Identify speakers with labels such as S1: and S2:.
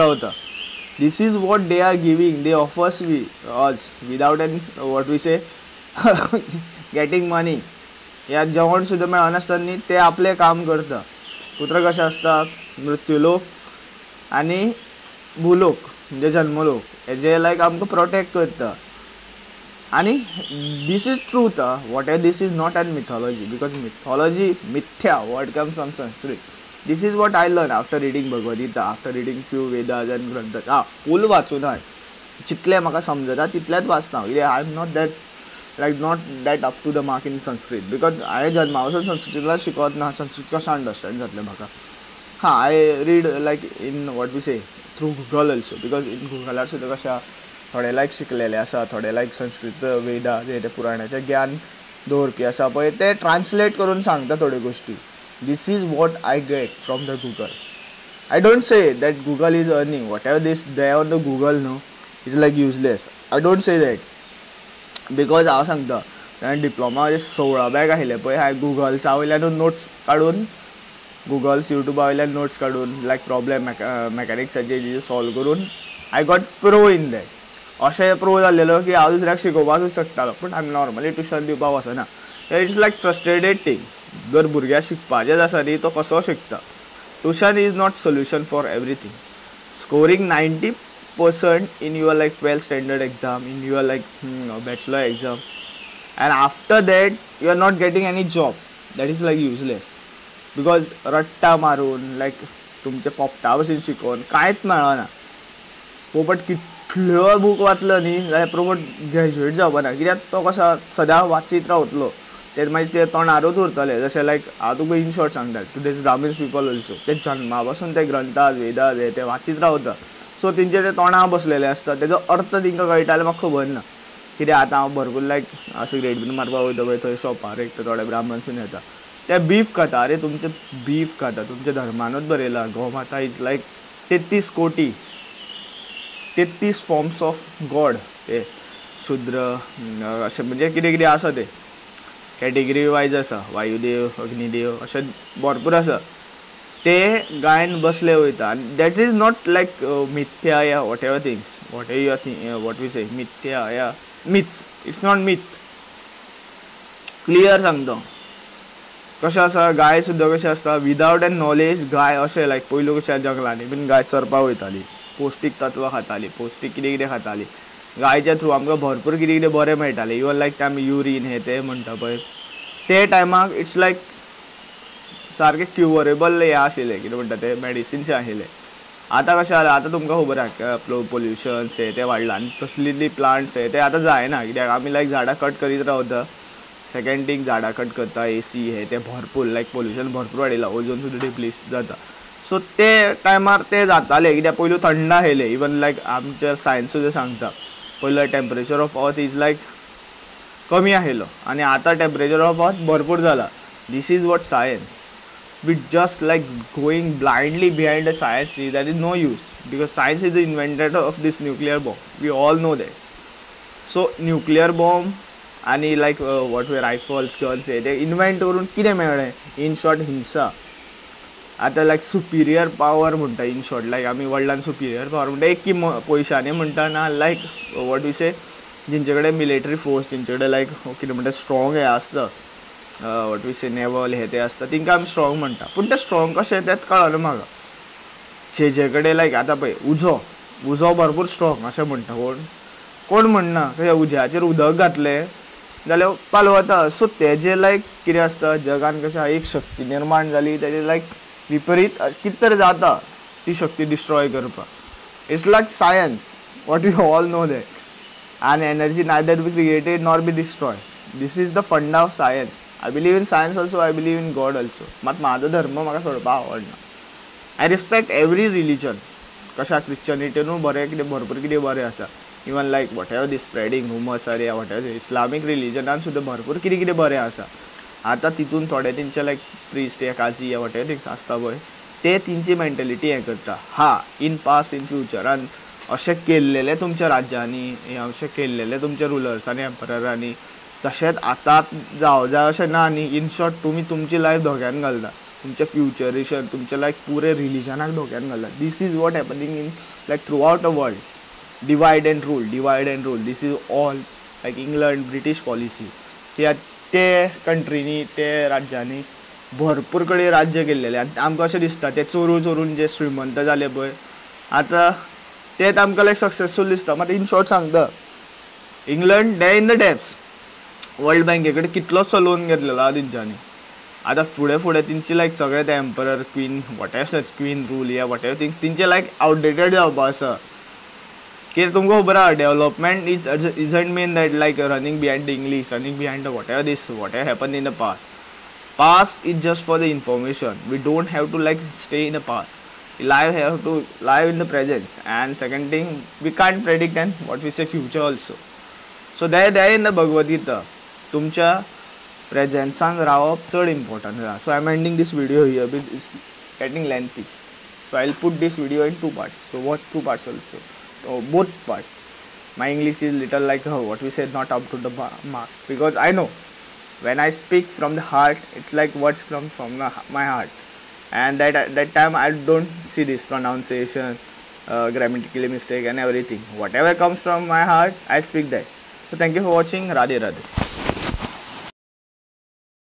S1: होता. This is what they are giving. They offers us without any what we say getting money. यात जेवण सुद्धा मेळनासतना ते आपले काम करता. कुत्र कशें आसता, मृत्यूलोक आनी भूलोक म्हणजे जन्मलोक हेजे लायक आमकां प्रोटेक्ट करता. आनी this is truth. Whatever this is not an mythology, because mythology मिथ्या word comes from Sanskrit. This is what I learned after reading Bhagavad Gita, after reading few Vedas and Granthas. फूल वाचून हांवें जितलें म्हाका समजता तितलेंच वाचता. I am not that up to the mark in Sanskrit, because हांवें जन्मावसून संस्कृतला शिकवत ना. संस्कृत कशें अंडरस्टँड जातलें म्हाका. I read like in what we say through Google also, because in गुगलार सुद्दां कशें थोडे लायक शिकलेले आसा, थोडे लायक संस्कृत वेदा जे ते पुराणाचें ज्ञान दवरपी आसा पळय ते ट्रान्सलेट करून सांगता थोड्यो गोश्टी. This is what I get from the Google. I don't say that Google is earning. Whatever this there on the Google no is like useless. I don't say that. Because हांव सांगता हांवें diploma 16 bag आशिल्ले पळय, हांवें गुगलचा वयल्यान notes काडून Google's युट्यूबा वयल्यान notes काडून लायक प्रॉब्लेम मेकॅनिक्साचे सॉल्व करून I got pro in that. अशें प्रो जाल्लेलो की हांव दुसऱ्याक शिकोवपाकूच शकतालो, पूण हांवें नॉर्मली ट्युशन दिवपाक वचना. It's like frustrated things. जर भुरग्याक शिकपाचेंच आसा न्ही तो कसो शिकता. Tuition is not solution for everything. Scoring 90% in your like 12th standard exam, in your like bachelor exam, and after that you are not getting any job, that is like useless. Because रट्टा मारून like तुमचे पोपटा भशेन शिकोवन कांयच मेळना. पोपट कितलो book वाचलो न्ही जाल्यार पोपट ग्रॅज्युएट जावपा ना, कित्याक तो कसो सदां वाचीत रावतलो. ते मागीर ते तोंडारूच उरतले. जशें लायक हांव तुका इन शॉर्ट सांगता, टुडेज ब्राह्मिन्स पीपल ऑल्सो ते जन्मा पासून ते ग्रंथास वेदास हे ते वाचीत रावता. सो तेंचे ते तोंडा बसलेले आसता, तेजो अर्थ तेंकां कळटा जाल्यार म्हाका खबर ना. कित्याक आतां हांव भरपूर लायक सिगरेट बीन मारपाक वयता पळय थंय शॉपार एक थोडे ब्राह्मण बीन येता, ते बीफ खाता. अरे तुमचे बीफ खाता, तुमच्या धर्मानूच बरयला गोमाता इज लायक 33 कोटी 33 फॉर्म्स ऑफ गॉड. ते शुद्र अशें म्हणजे कितें कितें आसा ते कॅटेगरी वायज आसा. वायुदेव, अग्निदेव अशें भरपूर आसा. ते गायन बसले वयता. आनी दॅट इज नॉट लायक मिथ्या या whatever things, whatever you what we say मिथ्या या myths. It's not myth. Clear सांगता कशें आसा. गाय सुद्दां कशें आसता विदावट एन नॉलेज. गाय अशें लायक पयलू कशें जंगलांनी बीन गाय चरपाक वयताली, पौश्टीक तत्वां खाताली, पौश्टीक कितें कितें खाताली. गायच्या थ्रू आमकां भरपूर कितें कितें बरें मेळटालें. इवन लायक ते आमी युरीन हे ते म्हणटा पळय ते टायमाक इट्स लायक सारकें क्युरेबल हें आशिल्लें, कितें म्हणटा ते मेडिसिन्स आशिल्ले. आतां कशें जालां, आतां तुमकां खबर आसा पोल्युशन्स हे ते वाडला आनी तसली प्लांट्स हे ते आतां जायना. कित्याक आमी लायक झाडां कट करीत रावता. सेकेंड थींग झाडां कट करता, एसी हे ते भरपूर लायक पोल्युशन भरपूर वाडयलां. ओजोन सुद्दां डिप्लीट जाता. सो ते टायमार ते जाताले कित्याक पयलू थंड आशिल्ले. इवन लायक आमच्या सायन्स सुद्दां सांगता पयलो temperature of earth is like कमी आशिल्लो आनी आतां टेम्परेचर ऑफ अर्थ भरपूर जाला. This is what science. We just like going blindly behind the science, that is no use. Because science is the inventor of this nuclear bomb. We all know that. So nuclear bomb आनी like what way rifles guns हे ते invent करून कितें मेळ्ळें. In short हिंसा. आतां लायक Superior power म्हणटा. In short लायक आमी वर्ल्डान सुपिरियर पावर म्हणटा एक की पयशांनी म्हणटा ना लायक वॉट वी से जेंचे कडेन मिलिटरी फोर्स, जेंचे कडेन लायक कितें म्हणटा स्ट्रॉंग हे आसता वॉट वी से नेवल हे ते आसता तिंकां आमी स्ट्रॉंग म्हणटा. पूण ते स्ट्रॉंग कशें तेंच कळना म्हाका. जे कडेन लायक आतां पळय उजो भरपूर स्ट्रॉंग अशें म्हणटा. कोण म्हणना कशें उज्याचेर उदक घातलें जाल्यार पालवता. सो तेजे लायक कितें आसता जगान कशें एक शक्ती निर्माण जाली तेजे लायक विपरीत कितें तरी जाता ती शक्ती डिस्ट्रॉय करपाक. It's like science what you all know that. And energy neither be created nor be destroyed. This is the funda of science. I believe in science also, I believe in God also. मात म्हाजो धर्म म्हाका सोडपाक आवडना. I respect every religion. कशा क्रिश्चनिटीनूय बरें कितें भरपूर कितें बरें आसा. Even like whatever the spreading rumours are whatever Islamic रिलिजनान सुद्दां भरपूर कितें कितें बरें आसा. आतां तितून थोडे तेंचे लायक प्रिस्ट या काजी या वॉट एवर थिंग्स आसता पळय ते तेंची मेंटेलिटी हें करता. इन पास्ट इन फ्युचरान अशें केल्लेले तुमच्या राज्यांनी, अशें केल्लेले तुमच्या रुलर्सांनी एम्पररांनी, तशेंच आतां जावं जाय अशें ना न्ही. इन शॉर्ट तुमी तुमची लायफ धोक्यान घालता. तुमच्या फ्युचरिशन तुमच्या लायक पुरे रिलिजनाक धोक्यान घालता. This is what happening in like throughout the world. Divide and rule this is all like England British policy. ते कंट्रीनी ते राज्यांनी भरपूर कडेन राज्य केल्लेले आनी आमकां अशें दिसता ते चोरून जे श्रीमंत जाले पळय आतां तेच आमकां लायक सक्सेसफूल दिसता. मात इन शॉर्ट सांगता, England day in the depths. World बँके कडेन कितलोसो लोन घेतलेलो आहा तेंच्यांनी. आतां फुडें तेंची लायक सगळे ते emperor queen whatever queen rule या वॉटेवर थिंग्स तेंचे लायक आउटडेटेड जावपा आसा. कित्याक तुमकां खबर आहा development isn't mean that like running behind the English, running behind the whatever happen in the past. Past is just for the information. We don't have to like stay in the past. We have to live in the present. And second thing, we can't predict and what we say future also. So there in the Bhagavad Gita, तुमच्या प्रेझेन्सान रावप चड important. So I'm ending this video here because it's getting lengthy. So I'll put this video in 2 parts. So watch 2 parts also. So both parts. My English is little like what we say not up to the mark because I know. When I speak from the heart, it's like words come from my heart, and that time I don't see this pronunciation, grammatically mistake and everything. Whatever comes from my heart, I speak that. So thank you for watching. Radhe Radhe.